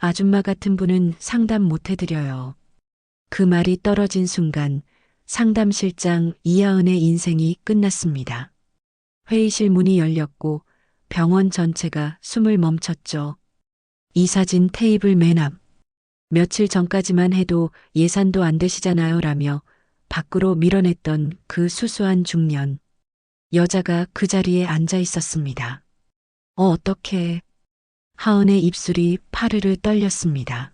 아줌마 같은 분은 상담 못 해드려요. 그 말이 떨어진 순간 상담실장 이하은의 인생이 끝났습니다. 회의실 문이 열렸고 병원 전체가 숨을 멈췄죠. 이 사진 테이블 맨 앞. 며칠 전까지만 해도 예산도 안 되시잖아요 라며 밖으로 밀어냈던 그 수수한 중년. 여자가 그 자리에 앉아 있었습니다. 어떡해. 하은의 입술이 파르르 떨렸습니다.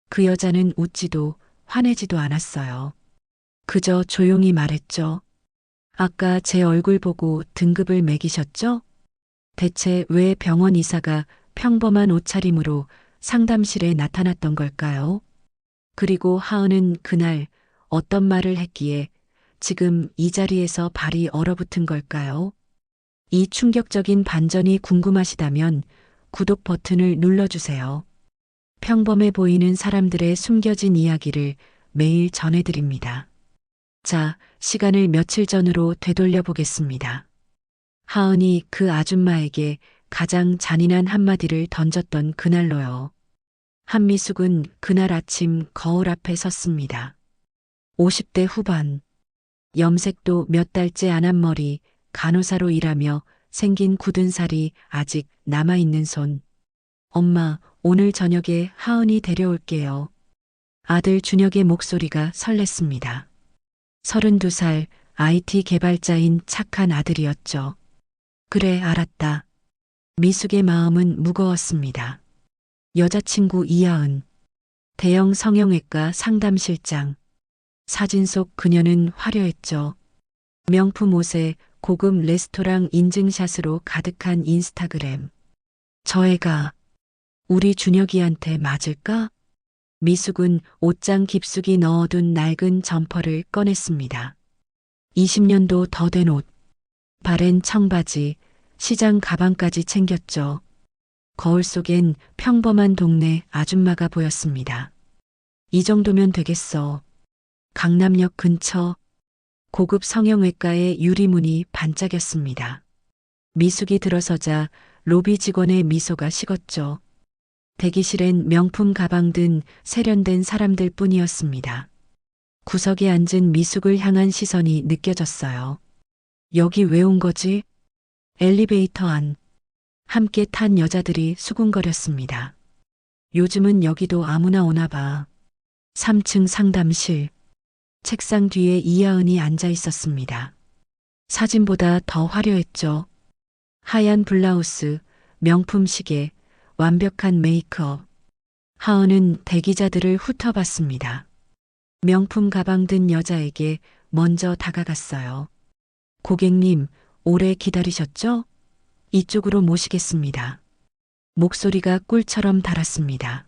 그 여자는 웃지도 화내지도 않았어요. 그저 조용히 말했죠. 아까 제 얼굴 보고 등급을 매기셨죠? 대체 왜 병원 의사가 평범한 옷차림으로 상담실에 나타났던 걸까요? 그리고 하은은 그날 어떤 말을 했기에 지금 이 자리에서 발이 얼어붙은 걸까요? 이 충격적인 반전이 궁금하시다면 구독 버튼을 눌러주세요. 평범해 보이는 사람들의 숨겨진 이야기를 매일 전해드립니다. 자, 시간을 며칠 전으로 되돌려 보겠습니다. 하은이 그 아줌마에게 가장 잔인한 한마디를 던졌던 그날로요. 한미숙은 그날 아침 거울 앞에 섰습니다. 50대 후반, 염색도 몇 달째 안 한 머리, 간호사로 일하며 생긴 굳은 살이 아직 남아있는 손. 엄마, 오늘 저녁에 하은이 데려올게요. 아들 준혁의 목소리가 설렜습니다. 32살 IT 개발자인 착한 아들이었죠. 그래, 알았다. 미숙의 마음은 무거웠습니다. 여자친구 이하은, 대형 성형외과 상담실장. 사진 속 그녀는 화려했죠. 명품 옷에 고급 레스토랑 인증샷으로 가득한 인스타그램. 저 애가 우리 준혁이한테 맞을까? 미숙은 옷장 깊숙이 넣어둔 낡은 점퍼를 꺼냈습니다. 20년도 더 된 옷, 바랜 청바지, 시장 가방까지 챙겼죠. 거울 속엔 평범한 동네 아줌마가 보였습니다. 이 정도면 되겠어. 강남역 근처 고급 성형외과의 유리문이 반짝였습니다. 미숙이 들어서자 로비 직원의 미소가 식었죠. 대기실엔 명품 가방 든 세련된 사람들 뿐이었습니다. 구석에 앉은 미숙을 향한 시선이 느껴졌어요. 여기 왜 온 거지? 엘리베이터 안. 함께 탄 여자들이 수군거렸습니다. 요즘은 여기도 아무나 오나 봐. 3층 상담실. 책상 뒤에 이하은이 앉아 있었습니다. 사진보다 더 화려했죠. 하얀 블라우스, 명품 시계, 완벽한 메이크업. 하은은 대기자들을 훑어봤습니다. 명품 가방 든 여자에게 먼저 다가갔어요. 고객님, 오래 기다리셨죠? 이쪽으로 모시겠습니다. 목소리가 꿀처럼 달았습니다.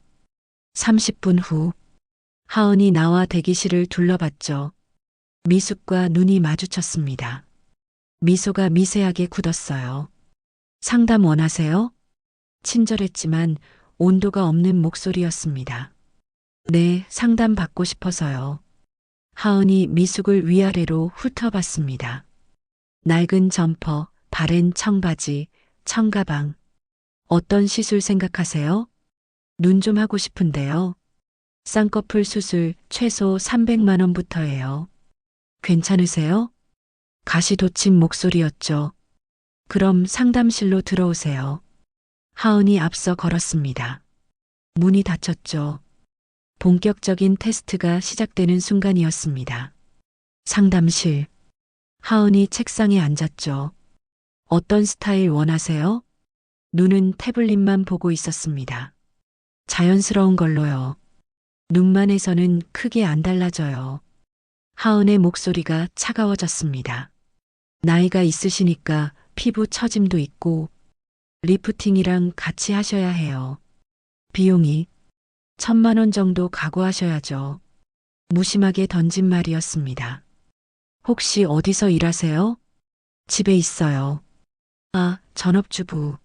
30분 후, 하은이 나와 대기실을 둘러봤죠. 미숙과 눈이 마주쳤습니다. 미소가 미세하게 굳었어요. 상담 원하세요? 친절했지만 온도가 없는 목소리였습니다. 네, 상담 받고 싶어서요. 하은이 미숙을 위아래로 훑어봤습니다. 낡은 점퍼, 바랜 청바지, 청가방. 어떤 시술 생각하세요? 눈 좀 하고 싶은데요. 쌍꺼풀 수술 최소 300만 원부터예요. 괜찮으세요? 가시 돋친 목소리였죠. 그럼 상담실로 들어오세요. 하은이 앞서 걸었습니다. 문이 닫혔죠. 본격적인 테스트가 시작되는 순간이었습니다. 상담실. 하은이 책상에 앉았죠. 어떤 스타일 원하세요? 눈은 태블릿만 보고 있었습니다. 자연스러운 걸로요. 눈만 해서는 크게 안 달라져요. 하은의 목소리가 차가워졌습니다. 나이가 있으시니까 피부 처짐도 있고 리프팅이랑 같이 하셔야 해요. 비용이 1,000만 원 정도 각오하셔야죠. 무심하게 던진 말이었습니다. 혹시 어디서 일하세요? 집에 있어요. 아, 전업주부.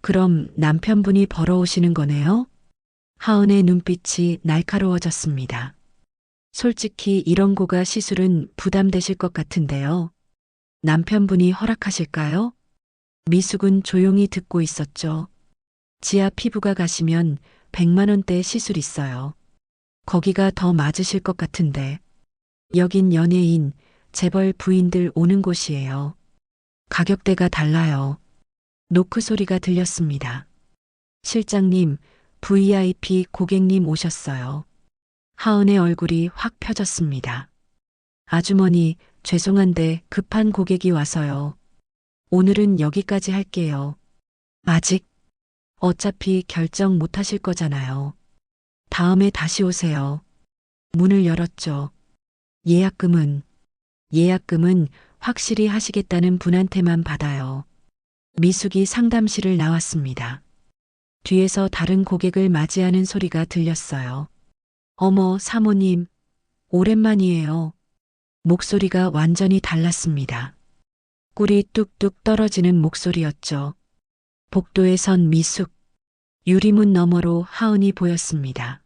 그럼 남편분이 벌어오시는 거네요? 하은의 눈빛이 날카로워졌습니다. 솔직히 이런 고가 시술은 부담되실 것 같은데요. 남편분이 허락하실까요? 미숙은 조용히 듣고 있었죠. 지하 피부가 가시면 100만 원대 시술 있어요. 거기가 더 맞으실 것 같은데. 여긴 연예인, 재벌 부인들 오는 곳이에요. 가격대가 달라요. 노크 소리가 들렸습니다. 실장님, VIP 고객님 오셨어요. 하은의 얼굴이 확 펴졌습니다. 아주머니, 죄송한데 급한 고객이 와서요. 오늘은 여기까지 할게요. 아직? 어차피 결정 못 하실 거잖아요. 다음에 다시 오세요. 문을 열었죠. 예약금은 확실히 하시겠다는 분한테만 받아요. 미숙이 상담실을 나왔습니다. 뒤에서 다른 고객을 맞이하는 소리가 들렸어요. 어머, 사모님, 오랜만이에요. 목소리가 완전히 달랐습니다. 꿀이 뚝뚝 떨어지는 목소리였죠. 복도에 선 미숙. 유리문 너머로 하은이 보였습니다.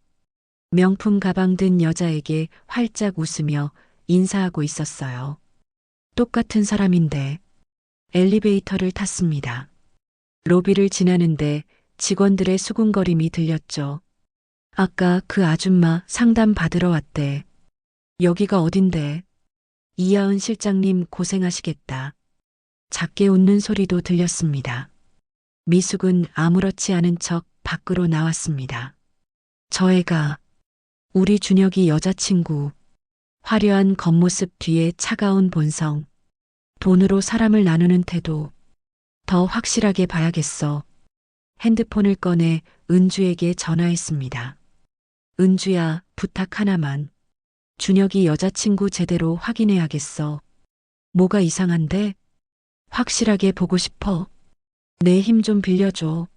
명품 가방 든 여자에게 활짝 웃으며 인사하고 있었어요. 똑같은 사람인데 엘리베이터를 탔습니다. 로비를 지나는데 직원들의 수군거림이 들렸죠. 아까 그 아줌마 상담 받으러 왔대. 여기가 어딘데? 이하은 실장님 고생하시겠다. 작게 웃는 소리도 들렸습니다. 미숙은 아무렇지 않은 척 밖으로 나왔습니다. 저 애가 우리 준혁이 여자친구. 화려한 겉모습 뒤에 차가운 본성. 돈으로 사람을 나누는 태도. 더 확실하게 봐야겠어. 핸드폰을 꺼내 은주에게 전화했습니다. 은주야, 부탁 하나만. 준혁이 여자친구 제대로 확인해야겠어. 뭐가 이상한데? 확실하게 보고 싶어. 내 힘 좀 빌려줘.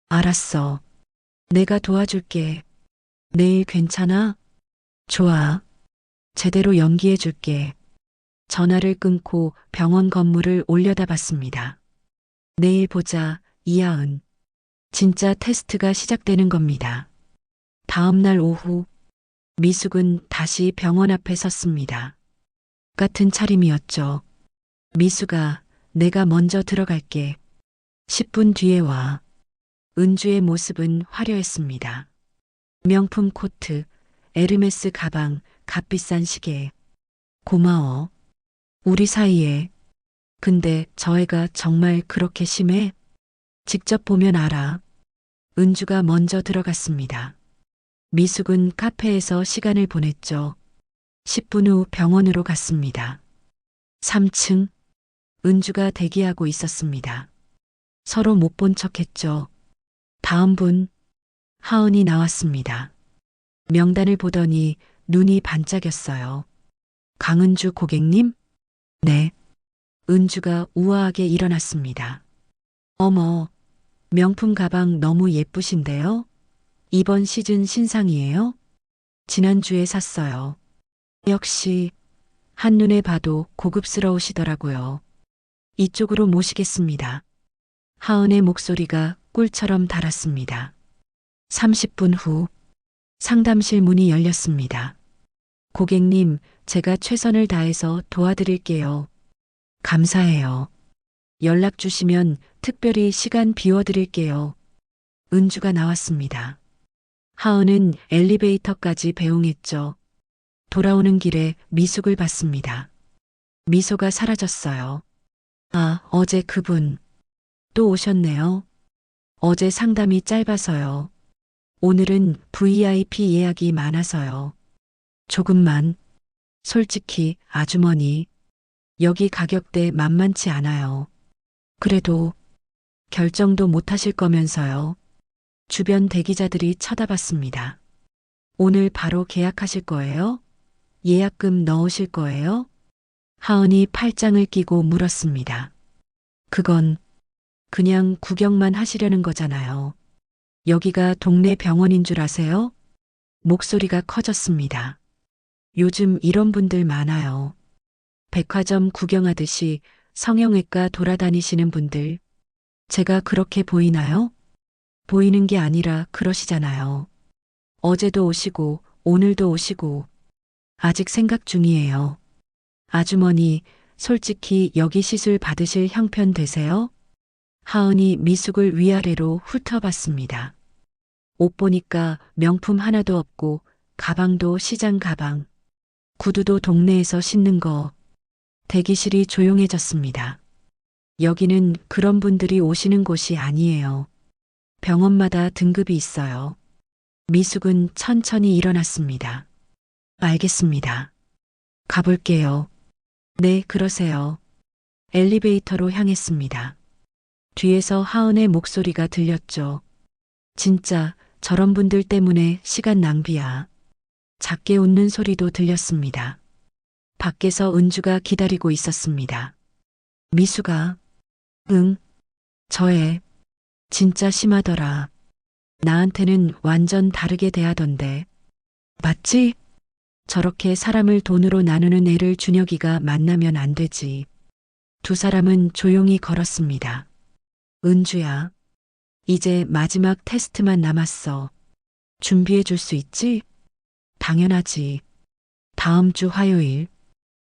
알았어. 내가 도와줄게. 내일 괜찮아? 좋아. 제대로 연기해줄게. 전화를 끊고 병원 건물을 올려다봤습니다. 내일 보자, 이하은. 진짜 테스트가 시작되는 겁니다. 다음 날 오후, 미숙은 다시 병원 앞에 섰습니다. 같은 차림이었죠. 미숙아, 내가 먼저 들어갈게. 10분 뒤에 와. 은주의 모습은 화려했습니다. 명품 코트, 에르메스 가방, 값비싼 시계. 고마워. 우리 사이에. 근데 저 애가 정말 그렇게 심해? 직접 보면 알아. 은주가 먼저 들어갔습니다. 미숙은 카페에서 시간을 보냈죠. 10분 후 병원으로 갔습니다. 3층. 은주가 대기하고 있었습니다. 서로 못 본 척했죠. 다음 분. 하은이 나왔습니다. 명단을 보더니 눈이 반짝였어요. 강은주 고객님? 네. 은주가 우아하게 일어났습니다. 어머, 명품 가방 너무 예쁘신데요? 이번 시즌 신상이에요? 지난주에 샀어요. 역시 한눈에 봐도 고급스러우시더라고요. 이쪽으로 모시겠습니다. 하은의 목소리가 꿀처럼 달았습니다. 30분 후 상담실 문이 열렸습니다. 고객님, 제가 최선을 다해서 도와드릴게요. 감사해요. 연락 주시면 특별히 시간 비워드릴게요. 은주가 나왔습니다. 하은은 엘리베이터까지 배웅했죠. 돌아오는 길에 미숙을 봤습니다. 미소가 사라졌어요. 아, 어제 그분. 또 오셨네요. 어제 상담이 짧아서요. 오늘은 VIP 예약이 많아서요. 조금만. 솔직히 아주머니, 여기 가격대 만만치 않아요. 그래도 결정도 못 하실 거면서요. 주변 대기자들이 쳐다봤습니다. 오늘 바로 계약하실 거예요? 예약금 넣으실 거예요? 하은이 팔짱을 끼고 물었습니다. 그건 그냥 구경만 하시려는 거잖아요. 여기가 동네 병원인 줄 아세요? 목소리가 커졌습니다. 요즘 이런 분들 많아요. 백화점 구경하듯이 성형외과 돌아다니시는 분들. 제가 그렇게 보이나요? 보이는 게 아니라 그러시잖아요. 어제도 오시고 오늘도 오시고 아직 생각 중이에요. 아주머니, 솔직히 여기 시술 받으실 형편 되세요? 하은이 미숙을 위아래로 훑어봤습니다. 옷 보니까 명품 하나도 없고 가방도 시장 가방, 구두도 동네에서 신는 거. 대기실이 조용해졌습니다. 여기는 그런 분들이 오시는 곳이 아니에요. 병원마다 등급이 있어요. 미숙은 천천히 일어났습니다. 알겠습니다. 가볼게요. 네, 그러세요. 엘리베이터로 향했습니다. 뒤에서 하은의 목소리가 들렸죠. 진짜 저런 분들 때문에 시간 낭비야. 작게 웃는 소리도 들렸습니다. 밖에서 은주가 기다리고 있었습니다. 미수가, 응, 저애, 진짜 심하더라. 나한테는 완전 다르게 대하던데. 맞지? 저렇게 사람을 돈으로 나누는 애를 준혁이가 만나면 안 되지. 두 사람은 조용히 걸었습니다. 은주야, 이제 마지막 테스트만 남았어. 준비해 줄 수 있지? 당연하지. 다음 주 화요일.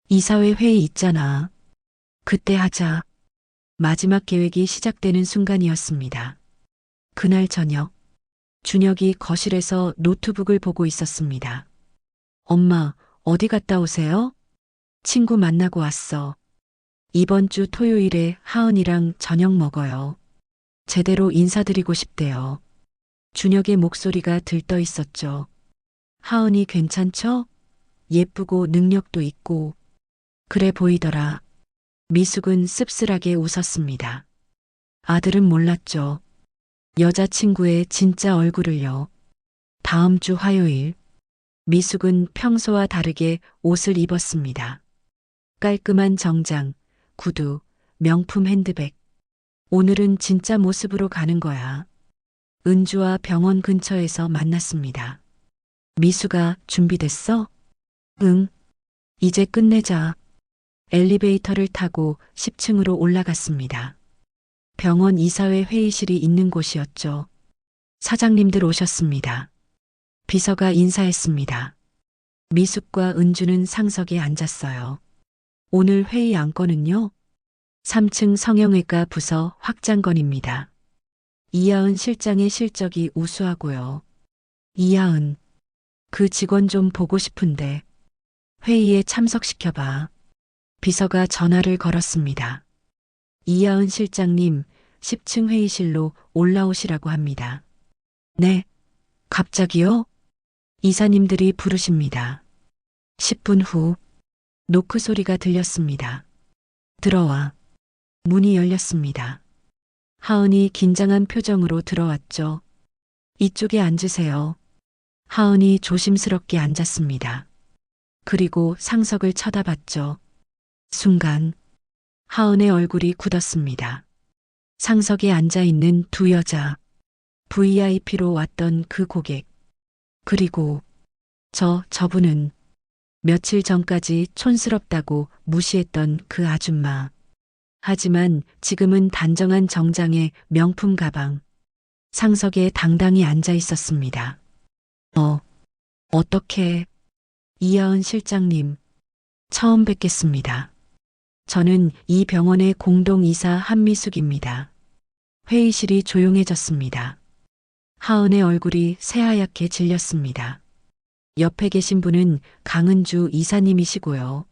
이사회 회의 있잖아. 그때 하자. 마지막 계획이 시작되는 순간이었습니다. 그날 저녁, 준혁이 거실에서 노트북을 보고 있었습니다. 엄마, 어디 갔다 오세요? 친구 만나고 왔어. 이번 주 토요일에 하은이랑 저녁 먹어요. 제대로 인사드리고 싶대요. 준혁의 목소리가 들떠 있었죠. 하은이 괜찮죠? 예쁘고 능력도 있고. 그래 보이더라. 미숙은 씁쓸하게 웃었습니다. 아들은 몰랐죠. 여자친구의 진짜 얼굴을요. 다음 주 화요일, 미숙은 평소와 다르게 옷을 입었습니다. 깔끔한 정장, 구두, 명품 핸드백. 오늘은 진짜 모습으로 가는 거야. 은주와 병원 근처에서 만났습니다. 미수가 준비됐어? 응. 이제 끝내자. 엘리베이터를 타고 10층으로 올라갔습니다. 병원 이사회 회의실이 있는 곳이었죠. 사장님들 오셨습니다. 비서가 인사했습니다. 미숙과 은주는 상석에 앉았어요. 오늘 회의 안건은요? 3층 성형외과 부서 확장건입니다. 이하은 실장의 실적이 우수하고요. 이하은, 그 직원 좀 보고 싶은데 회의에 참석시켜봐. 비서가 전화를 걸었습니다. 이하은 실장님, 10층 회의실로 올라오시라고 합니다. 네, 갑자기요? 이사님들이 부르십니다. 10분 후, 노크 소리가 들렸습니다. 들어와. 문이 열렸습니다. 하은이 긴장한 표정으로 들어왔죠. 이쪽에 앉으세요. 하은이 조심스럽게 앉았습니다. 그리고 상석을 쳐다봤죠. 순간 하은의 얼굴이 굳었습니다. 상석에 앉아 있는 두 여자, VIP로 왔던 그 고객, 그리고 저분은 며칠 전까지 촌스럽다고 무시했던 그 아줌마. 하지만 지금은 단정한 정장에 명품 가방, 상석에 당당히 앉아 있었습니다. 어떻게, 이하은 실장님, 처음 뵙겠습니다. 저는 이 병원의 공동이사 한미숙입니다. 회의실이 조용해졌습니다. 하은의 얼굴이 새하얗게 질렸습니다. 옆에 계신 분은 강은주 이사님이시고요.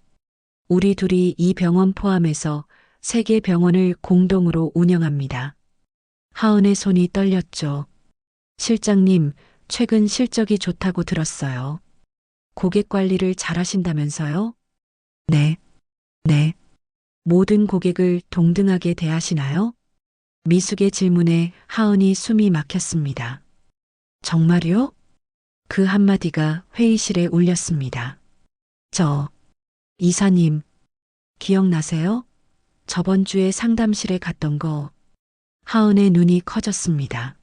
우리 둘이 이 병원 포함해서 3개 병원을 공동으로 운영합니다. 하은의 손이 떨렸죠. 실장님, 최근 실적이 좋다고 들었어요. 고객 관리를 잘하신다면서요? 네. 모든 고객을 동등하게 대하시나요? 미숙의 질문에 하은이 숨이 막혔습니다. 정말요? 그 한마디가 회의실에 울렸습니다. 이사님, 기억나세요? 저번 주에 상담실에 갔던 거. 하은의 눈이 커졌습니다.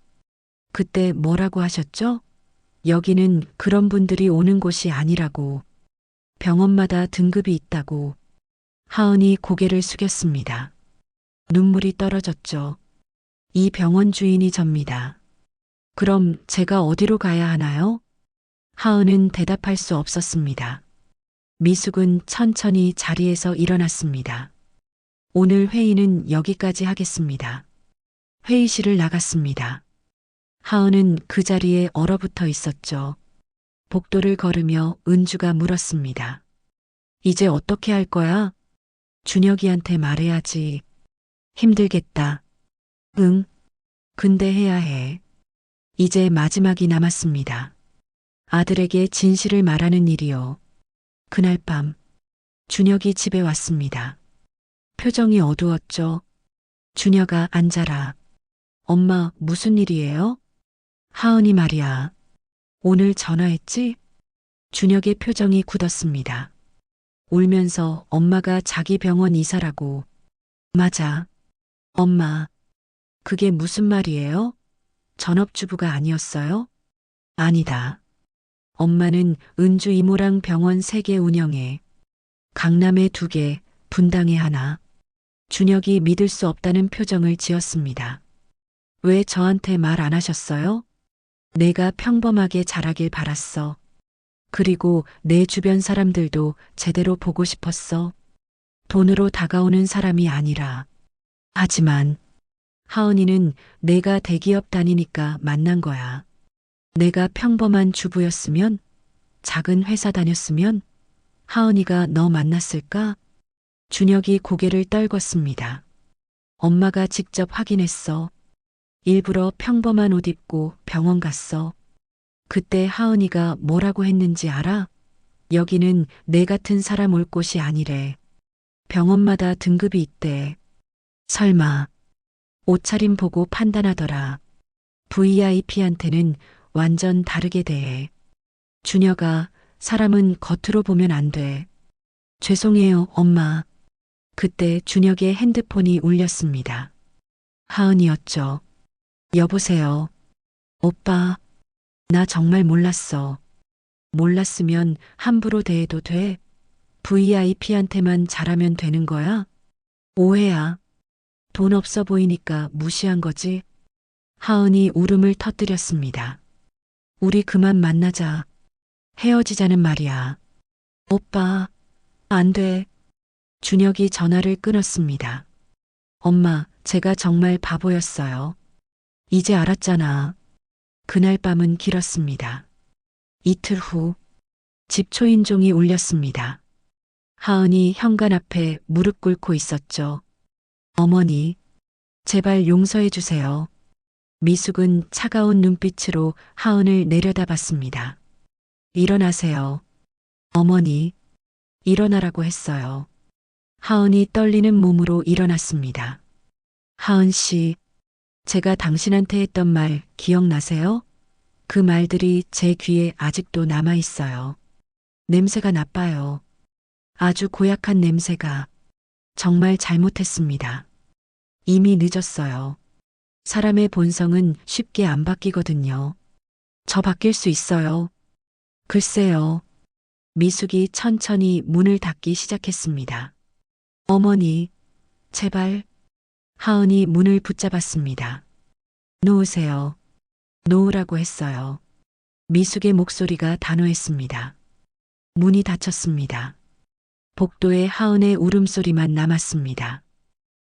그때 뭐라고 하셨죠? 여기는 그런 분들이 오는 곳이 아니라고. 병원마다 등급이 있다고. 하은이 고개를 숙였습니다. 눈물이 떨어졌죠. 이 병원 주인이 접니다. 그럼 제가 어디로 가야 하나요? 하은은 대답할 수 없었습니다. 미숙은 천천히 자리에서 일어났습니다. 오늘 회의는 여기까지 하겠습니다. 회의실을 나갔습니다. 하은은 그 자리에 얼어붙어 있었죠. 복도를 걸으며 은주가 물었습니다. 이제 어떻게 할 거야? 준혁이한테 말해야지. 힘들겠다. 응, 근데 해야 해. 이제 마지막이 남았습니다. 아들에게 진실을 말하는 일이요. 그날 밤, 준혁이 집에 왔습니다. 표정이 어두웠죠. 준혁아, 앉아라. 엄마, 무슨 일이에요? 하은이 말이야. 오늘 전화했지? 준혁의 표정이 굳었습니다. 울면서 엄마가 자기 병원 이사라고. 맞아. 엄마, 그게 무슨 말이에요? 전업주부가 아니었어요? 아니다. 엄마는 은주 이모랑 병원 3개 운영해. 강남에 2개, 분당에 하나. 준혁이 믿을 수 없다는 표정을 지었습니다. 왜 저한테 말 안 하셨어요? 내가 평범하게 자라길 바랐어. 그리고 내 주변 사람들도 제대로 보고 싶었어. 돈으로 다가오는 사람이 아니라. 하지만 하은이는 내가 대기업 다니니까 만난 거야. 내가 평범한 주부였으면, 작은 회사 다녔으면 하은이가 너 만났을까? 준혁이 고개를 떨궜습니다. 엄마가 직접 확인했어. 일부러 평범한 옷 입고 병원 갔어. 그때 하은이가 뭐라고 했는지 알아? 여기는 내 같은 사람 올 곳이 아니래. 병원마다 등급이 있대. 설마 옷차림 보고 판단하더라. VIP한테는 완전 다르게 대해. 준혁아, 사람은 겉으로 보면 안 돼. 죄송해요, 엄마. 그때 준혁의 핸드폰이 울렸습니다. 하은이었죠. 여보세요. 오빠, 나 정말 몰랐어. 몰랐으면 함부로 대해도 돼? VIP한테만 잘하면 되는 거야? 오해야. 돈 없어 보이니까 무시한 거지? 하은이 울음을 터뜨렸습니다. 우리 그만 만나자. 헤어지자는 말이야. 오빠, 안 돼. 준혁이 전화를 끊었습니다. 엄마, 제가 정말 바보였어요. 이제 알았잖아. 그날 밤은 길었습니다. 이틀 후, 집 초인종이 울렸습니다. 하은이 현관 앞에 무릎 꿇고 있었죠. 어머니, 제발 용서해 주세요. 미숙은 차가운 눈빛으로 하은을 내려다봤습니다. 일어나세요. 어머니, 일어나라고 했어요. 하은이 떨리는 몸으로 일어났습니다. 하은 씨, 제가 당신한테 했던 말 기억나세요? 그 말들이 제 귀에 아직도 남아 있어요. 냄새가 나빠요. 아주 고약한 냄새가. 정말 잘못했습니다. 이미 늦었어요. 사람의 본성은 쉽게 안 바뀌거든요. 저 바뀔 수 있어요. 글쎄요. 미숙이 천천히 문을 닫기 시작했습니다. 어머니, 제발. 하은이 문을 붙잡았습니다. 놓으세요. 놓으라고 했어요. 미숙의 목소리가 단호했습니다. 문이 닫혔습니다. 복도에 하은의 울음소리만 남았습니다.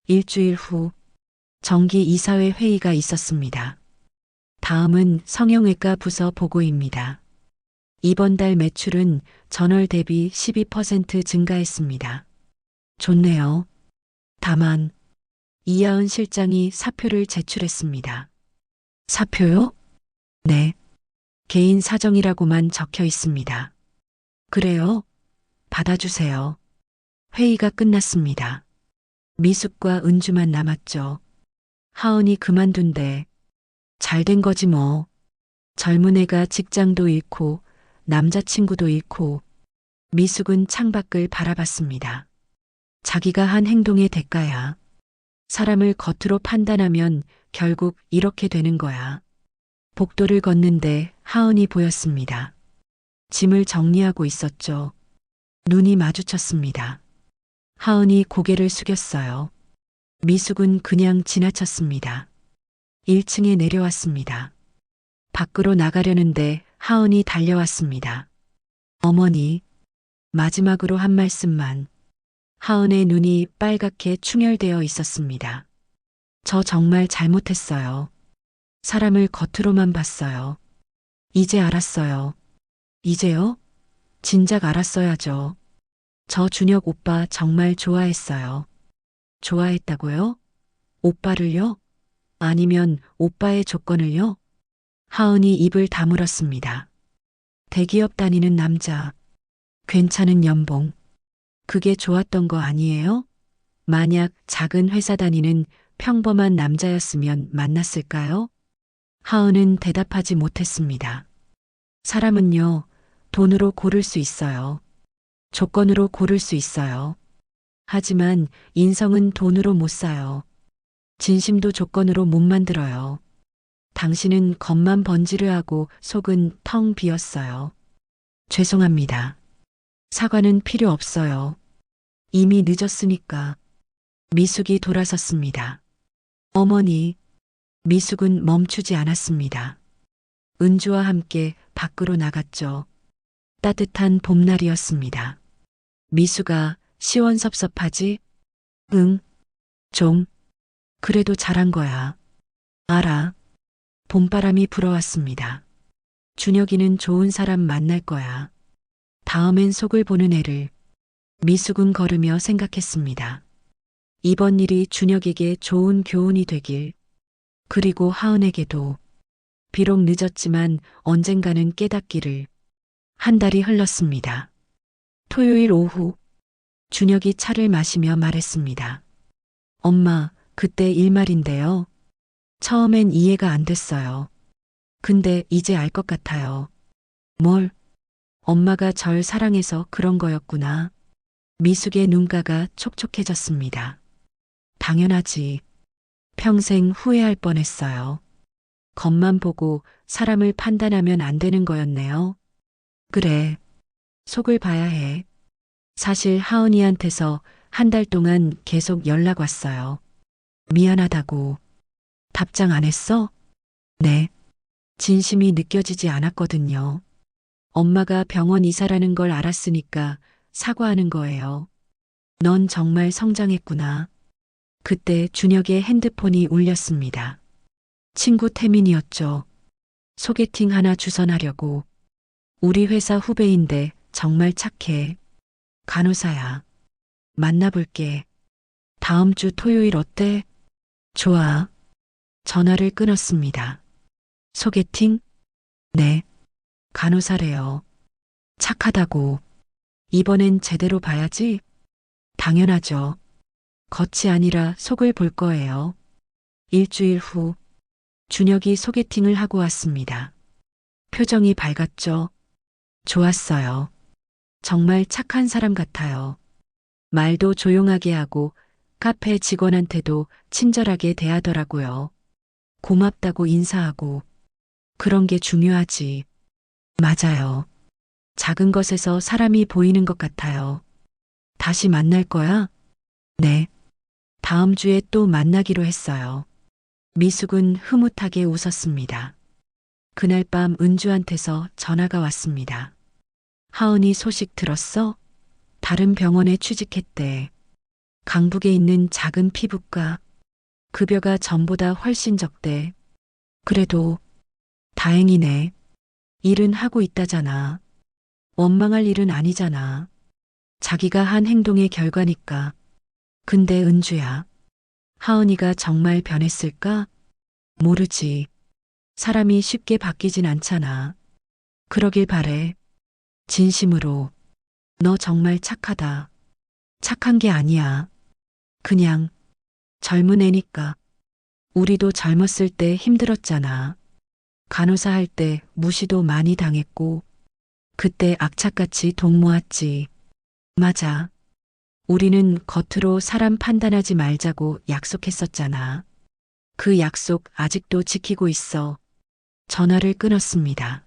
일주일 후 정기 이사회 회의가 있었습니다. 다음은 성형외과 부서 보고입니다. 이번 달 매출은 전월 대비 12% 증가했습니다. 좋네요. 다만 이하은 실장이 사표를 제출했습니다. 사표요? 네. 개인 사정이라고만 적혀 있습니다. 그래요? 받아주세요. 회의가 끝났습니다. 미숙과 은주만 남았죠. 하은이 그만둔대. 잘된 거지 뭐. 젊은 애가 직장도 잃고 남자친구도 잃고. 미숙은 창밖을 바라봤습니다. 자기가 한 행동의 대가야. 사람을 겉으로 판단하면 결국 이렇게 되는 거야. 복도를 걷는데 하은이 보였습니다. 짐을 정리하고 있었죠. 눈이 마주쳤습니다. 하은이 고개를 숙였어요. 미숙은 그냥 지나쳤습니다. 1층에 내려왔습니다. 밖으로 나가려는데 하은이 달려왔습니다. 어머니, 마지막으로 한 말씀만. 하은의 눈이 빨갛게 충혈되어 있었습니다. 저 정말 잘못했어요. 사람을 겉으로만 봤어요. 이제 알았어요. 이제요? 진작 알았어야죠. 저 준혁 오빠 정말 좋아했어요. 좋아했다고요? 오빠를요? 아니면 오빠의 조건을요? 하은이 입을 다물었습니다. 대기업 다니는 남자, 괜찮은 연봉. 그게 좋았던 거 아니에요? 만약 작은 회사 다니는 평범한 남자였으면 만났을까요? 하은은 대답하지 못했습니다. 사람은요, 돈으로 고를 수 있어요. 조건으로 고를 수 있어요. 하지만 인성은 돈으로 못 사요. 진심도 조건으로 못 만들어요. 당신은 겉만 번지르하고 속은 텅 비었어요. 죄송합니다. 사과는 필요 없어요. 이미 늦었으니까. 미숙이 돌아섰습니다. 어머니, 미숙은 멈추지 않았습니다. 은주와 함께 밖으로 나갔죠. 따뜻한 봄날이었습니다. 미숙아, 시원섭섭하지? 응, 좀. 그래도 잘한 거야. 알아. 봄바람이 불어왔습니다. 준혁이는 좋은 사람 만날 거야. 다음엔 속을 보는 애를. 미숙은 걸으며 생각했습니다. 이번 일이 준혁에게 좋은 교훈이 되길. 그리고 하은에게도. 비록 늦었지만 언젠가는 깨닫기를. 한 달이 흘렀습니다. 토요일 오후, 준혁이 차를 마시며 말했습니다. 엄마, 그때 일말인데요. 처음엔 이해가 안 됐어요. 근데 이제 알 것 같아요. 뭘? 엄마가 절 사랑해서 그런 거였구나. 미숙의 눈가가 촉촉해졌습니다. 당연하지. 평생 후회할 뻔했어요. 겉만 보고 사람을 판단하면 안 되는 거였네요. 그래. 속을 봐야 해. 사실 하은이한테서 한 달 동안 계속 연락 왔어요. 미안하다고. 답장 안 했어? 네. 진심이 느껴지지 않았거든요. 엄마가 병원 이사라는 걸 알았으니까 사과하는 거예요. 넌 정말 성장했구나. 그때 준혁의 핸드폰이 울렸습니다. 친구 태민이었죠. 소개팅 하나 주선하려고. 우리 회사 후배인데 정말 착해. 간호사야. 만나볼게. 다음 주 토요일 어때? 좋아. 전화를 끊었습니다. 소개팅? 네. 간호사래요. 착하다고. 이번엔 제대로 봐야지. 당연하죠. 겉이 아니라 속을 볼 거예요. 일주일 후, 준혁이 소개팅을 하고 왔습니다. 표정이 밝았죠. 좋았어요. 정말 착한 사람 같아요. 말도 조용하게 하고 카페 직원한테도 친절하게 대하더라고요. 고맙다고 인사하고. 그런 게 중요하지. 맞아요. 작은 것에서 사람이 보이는 것 같아요. 다시 만날 거야? 네. 다음 주에 또 만나기로 했어요. 미숙은 흐뭇하게 웃었습니다. 그날 밤 은주한테서 전화가 왔습니다. 하은이 소식 들었어? 다른 병원에 취직했대. 강북에 있는 작은 피부과. 급여가 전보다 훨씬 적대. 그래도 다행이네. 일은 하고 있다잖아. 원망할 일은 아니잖아. 자기가 한 행동의 결과니까. 근데 은주야. 하은이가 정말 변했을까? 모르지. 사람이 쉽게 바뀌진 않잖아. 그러길 바래. 진심으로. 너 정말 착하다. 착한 게 아니야. 그냥 젊은 애니까. 우리도 젊었을 때 힘들었잖아. 간호사 할 때 무시도 많이 당했고, 그때 악착같이 돈 모았지. 맞아. 우리는 겉으로 사람 판단하지 말자고 약속했었잖아. 그 약속 아직도 지키고 있어. 전화를 끊었습니다.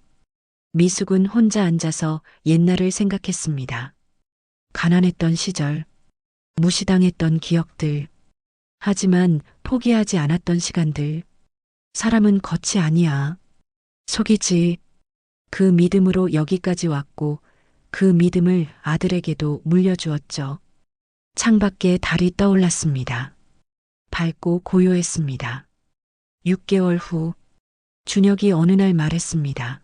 미숙은 혼자 앉아서 옛날을 생각했습니다. 가난했던 시절, 무시당했던 기억들. 하지만 포기하지 않았던 시간들. 사람은 겉이 아니야. 속이지. 그 믿음으로 여기까지 왔고 그 믿음을 아들에게도 물려주었죠. 창밖에 달이 떠올랐습니다. 밝고 고요했습니다. 6개월 후 준혁이 어느 날 말했습니다.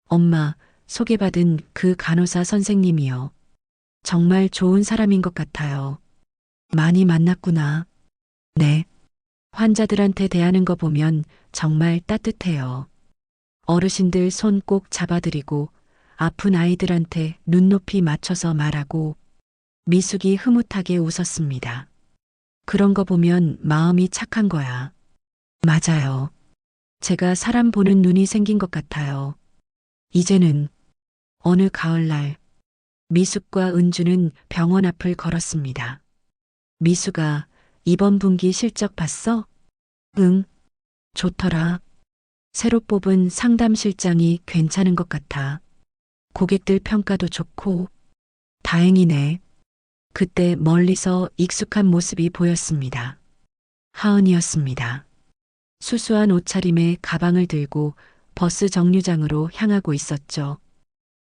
엄마, 소개받은 그 간호사 선생님이요. 정말 좋은 사람인 것 같아요. 많이 만났구나. 네. 환자들한테 대하는 거 보면 정말 따뜻해요. 어르신들 손 꼭 잡아드리고 아픈 아이들한테 눈높이 맞춰서 말하고. 미숙이 흐뭇하게 웃었습니다. 그런 거 보면 마음이 착한 거야. 맞아요. 제가 사람 보는 눈이 생긴 것 같아요. 이제는 어느 가을날 미숙과 은주는 병원 앞을 걸었습니다. 미숙아, 이번 분기 실적 봤어? 응, 좋더라. 새로 뽑은 상담실장이 괜찮은 것 같아. 고객들 평가도 좋고. 다행이네. 그때 멀리서 익숙한 모습이 보였습니다. 하은이었습니다. 수수한 옷차림에 가방을 들고 버스 정류장으로 향하고 있었죠.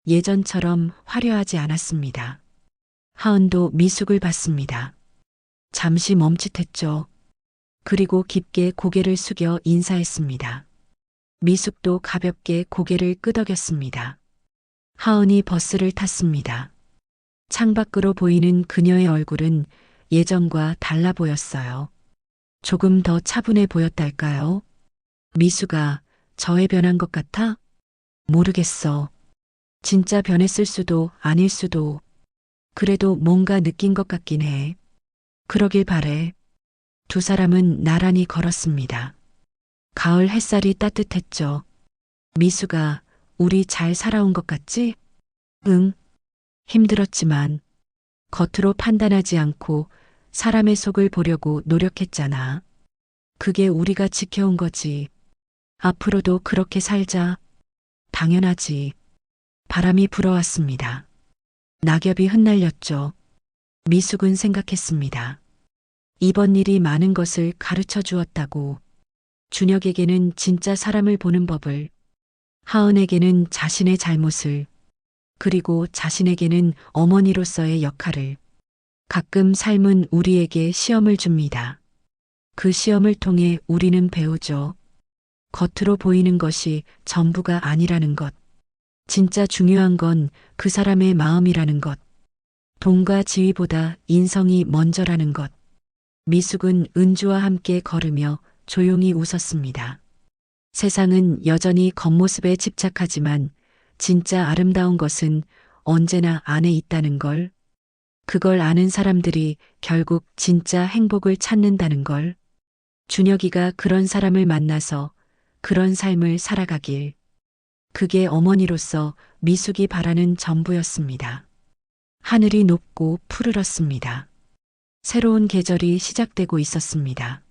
예전처럼 화려하지 않았습니다. 하은도 미숙을 봤습니다. 잠시 멈칫했죠. 그리고 깊게 고개를 숙여 인사했습니다. 미숙도 가볍게 고개를 끄덕였습니다. 하은이 버스를 탔습니다. 창밖으로 보이는 그녀의 얼굴은 예전과 달라 보였어요. 조금 더 차분해 보였달까요? 미숙아, 저에 변한 것 같아? 모르겠어. 진짜 변했을 수도 아닐 수도. 그래도 뭔가 느낀 것 같긴 해. 그러길 바래. 두 사람은 나란히 걸었습니다. 가을 햇살이 따뜻했죠. 미숙아, 우리 잘 살아온 것 같지? 응. 힘들었지만 겉으로 판단하지 않고 사람의 속을 보려고 노력했잖아. 그게 우리가 지켜온 거지. 앞으로도 그렇게 살자. 당연하지. 바람이 불어왔습니다. 낙엽이 흩날렸죠. 미숙은 생각했습니다. 이번 일이 많은 것을 가르쳐 주었다고. 준혁에게는 진짜 사람을 보는 법을, 하은에게는 자신의 잘못을, 그리고 자신에게는 어머니로서의 역할을. 가끔 삶은 우리에게 시험을 줍니다. 그 시험을 통해 우리는 배우죠. 겉으로 보이는 것이 전부가 아니라는 것. 진짜 중요한 건 그 사람의 마음이라는 것. 돈과 지위보다 인성이 먼저라는 것. 미숙은 은주와 함께 걸으며 조용히 웃었습니다. 세상은 여전히 겉모습에 집착하지만 진짜 아름다운 것은 언제나 안에 있다는 걸. 그걸 아는 사람들이 결국 진짜 행복을 찾는다는 걸. 준혁이가 그런 사람을 만나서 그런 삶을 살아가길. 그게 어머니로서 미숙이 바라는 전부였습니다. 하늘이 높고 푸르렀습니다. 새로운 계절이 시작되고 있었습니다.